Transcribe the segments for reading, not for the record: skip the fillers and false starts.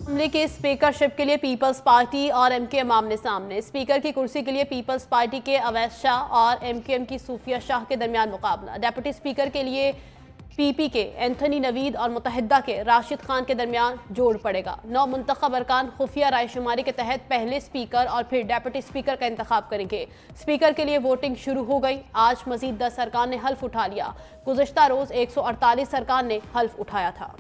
Assembly की speakership के लिए पीपल्स पार्टी और एमकेएम आमने सामने। स्पीकर की कुर्सी के लिए पीपल्स पार्टी के अवैध शाह और एमकेएम की सूफिया शाह के दरमियान मुकाबला। डेप्यूटी स्पीकर के लिए पीपी के एंथनी नवीद और मुतहदा के राशिद खान के दरमियान जोड़ पड़ेगा। 9 मुंतखब अरकान खुफिया रायशुमारी के तहत पहले स्पीकर और फिर डेप्यूटी स्पीकर का इंतखाब करेंगे। स्पीकर के लिए वोटिंग शुरू हो गई। आज मजीद 10 अरकान ने हल्फ उठा लिया। गुज़श्ता रोज 148 अरकान ने हल्फ उठाया था।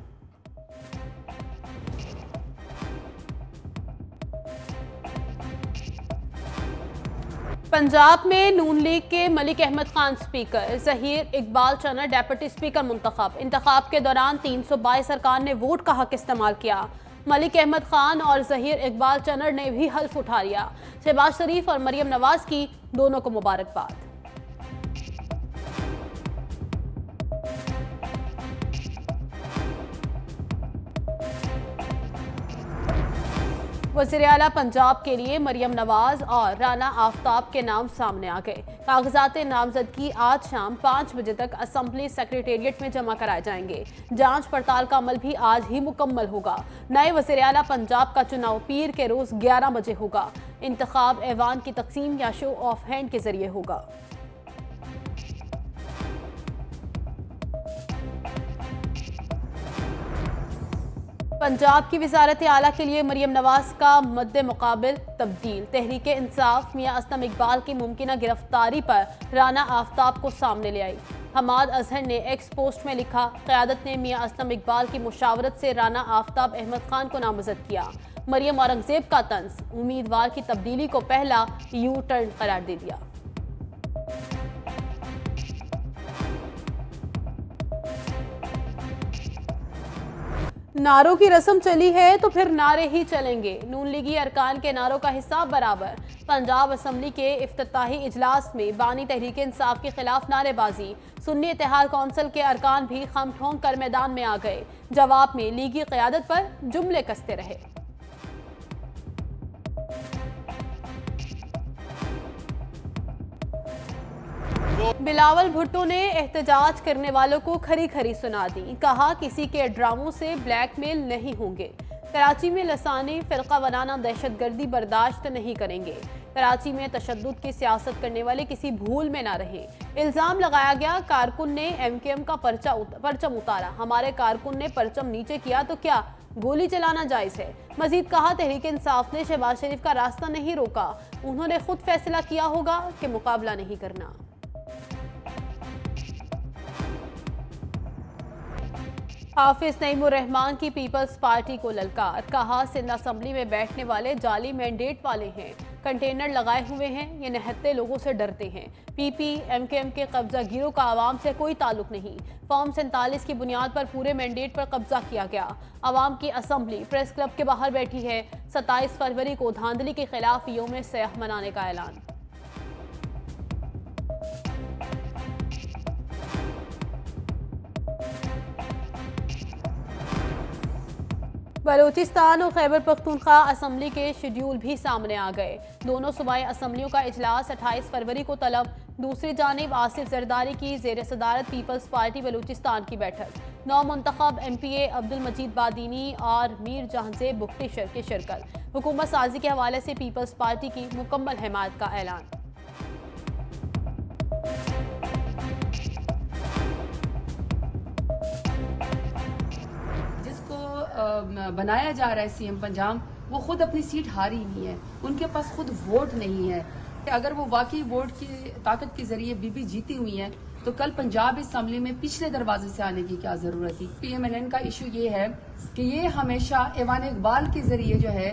पंजाब में नून लीग के Malik Ahmad Khan speaker, Zaheer Iqbal Channar deputy speaker मुंतखब। इंतखाब के दौरान 322 अरकान ने वोट का हक इस्तेमाल किया। मलिक अहमद खान और ज़हीर इकबाल चन्नर ने भी हल्फ उठा लिया। शहबाज शरीफ और मरियम नवाज की दोनों को मुबारकबाद। वज़ीर आला पंजाब के लिए मरियम नवाज और राना आफ्ताब के नाम सामने आ गए। कागजात नामजदगी आज शाम 5 बजे तक असम्बली सेक्रेटेरिएट में जमा कराए जाएंगे। जांच पड़ताल का अमल भी आज ही मुकम्मल होगा। नए वज़ीर आला पंजाब का चुनाव पीर के रोज 11 बजे होगा। इंतखाब ऐवान की तकसीम या शो ऑफ हैंड के जरिए होगा। पंजाब की वज़ारत आला के लिए मरियम नवाज का मद्दे मुकाबिल तब्दील। तहरीक इंसाफ मियां असलम इकबाल की मुमकिना गिरफ्तारी पर राना आफ्ताब को सामने ले आई। हमाद अजहर ने एक्स पोस्ट में लिखा, क़यादत ने मियां असलम इकबाल की मुशावरत से राना आफ्ताब अहमद खान को नामजद किया। मरियम औरंगजेब का तंज, उम्मीदवार की तब्दीली को पहला यू टर्न करार दे दिया। नारों की रस्म चली है तो फिर नारे ही चलेंगे। नून लीगी अरकान के नारों का हिसाब बराबर। पंजाब असम्बली के इफ्तिताही इजलास में बानी तहरीक इंसाफ के खिलाफ नारेबाजी। सुन्नी इत्तेहाद कौंसिल के अरकान भी खम ठोंक कर मैदान में आ गए। जवाब में लीगी क़यादत पर जुमले कसते रहे। बिलावल भुट्टो ने एहतजाज करने वालों को खरी खरी सुना दी। कहा, किसी के ड्रामों से ब्लैकमेल नहीं होंगे। कराची में लसानी फिरका बनाना दहशतगर्दी बर्दाश्त नहीं करेंगे। कराची में तशद्दुद की सियासत करने वाले किसी भूल में ना रहे। इल्जाम लगाया गया, कारकुन ने एमकेएम का परचम उतारा। हमारे कारकुन ने परचम नीचे किया तो क्या गोली चलाना जायज है? मजीद कहा, तहरीक इंसाफ ने शहबाज शरीफ का रास्ता नहीं रोका। उन्होंने खुद फैसला किया होगा कि मुकाबला नहीं करना। हाफिज नईमुर रहमान की पीपल्स पार्टी को ललकार। कहा, सिंध असम्बली में बैठने वाले जाली मैंडेट वाले हैं, कंटेनर लगाए हुए हैं, ये निहत्ते लोगों से डरते हैं। पीपी एमकेएम के कब्जागिरों का आवाम से कोई ताल्लुक नहीं। फॉर्म 47 की बुनियाद पर पूरे मैंडेट पर कब्जा किया गया। आवाम की असम्बली प्रेस क्लब के बाहर बैठी है। 27 फरवरी को धांधली के खिलाफ यौम सयाह मनाने का ऐलान। बलूचिस्तान और खैबर पख्तूनख्वा असम्बली के शेड्यूल भी सामने आ गए। दोनों सूबाई असम्बलियों का इजलास 28 फरवरी को तलब। दूसरी जानिब आसिफ जरदारी की ज़ेर सदारत पीपल्स पार्टी बलूचिस्तान की बैठक। 9 मुंतखब एमपीए अब्दुल मजीद बादीनी और मीर जहांजेब बुख्ती की शिरकत। हुकूमत साजी के हवाले से पीपल्स पार्टी की मुकम्मल हिमायत का ऐलान। बनाया जा रहा है सीएम पंजाब, वो खुद अपनी सीट हारी नहीं है। उनके पास खुद वोट नहीं है। अगर वो वाकई वोट की ताकत के जरिए बीबी जीती हुई है तो कल पंजाब असम्बली में पिछले दरवाजे से आने की क्या जरूरत थी? पीएमएलएन का इशू ये है कि ये हमेशा ऐवान इकबाल के जरिए जो है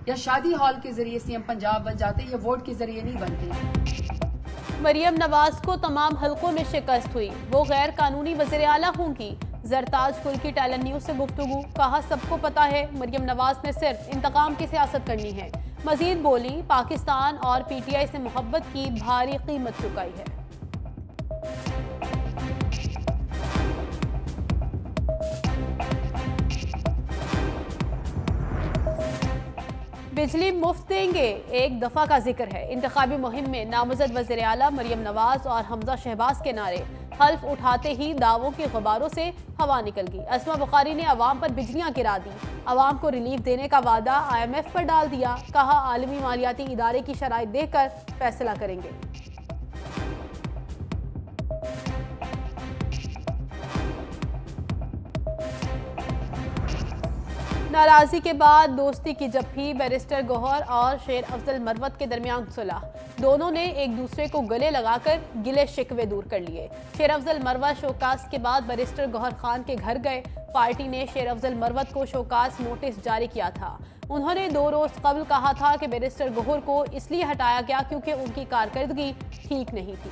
या शादी हॉल के जरिए सीएम पंजाब बन जाते, ये वोट के जरिए नहीं बनते। मरियम नवाज को तमाम हलकों में शिकस्त हुई। वो गैर कानूनी वज़ीर आला होंगी। जरताज कुल की टैलेंट न्यूज से गुफ्तगू। कहा, सबको पता है मरियम नवाज ने सिर्फ इंतकाम की सियासत करनी है। मजीद बोली, पाकिस्तान और पीटीआई से मोहब्बत की भारी कीमत चुकाई है। बिजली मुफ्त देंगे, एक दफा का जिक्र है। इंतखाबी मुहिम में नामजद वज़ीर आला मरियम नवाज और हमजा शहबाज के नारे हल्फ उठाते ही दावों के गुबारों से हवा निकल गई। अस्मा बुखारी ने अवाम पर बिजलियां गिरा दी, अवाम को रिलीफ देने का वादा IMF पर डाल दिया। कहा आलमी मालियाती इदारे की शराइत देखकर फैसला करेंगे। नाराजी के बाद दोस्ती की जप्फी, बैरिस्टर गौहर और शेर अफजल मरवत के दरमियान सुलह। दोनों ने एक दूसरे को गले लगाकर गिले शिकवे दूर कर लिए। शेर अफजल मरवत शोकास के बाद बैरिस्टर गौहर खान के घर गए। पार्टी ने शेर अफजल मरवत को शोकास नोटिस जारी किया था। उन्होंने 2 रोज कबल कहा था कि बैरिस्टर गौहर को इसलिए हटाया गया क्योंकि उनकी कारकर्दगी ठीक नहीं थी।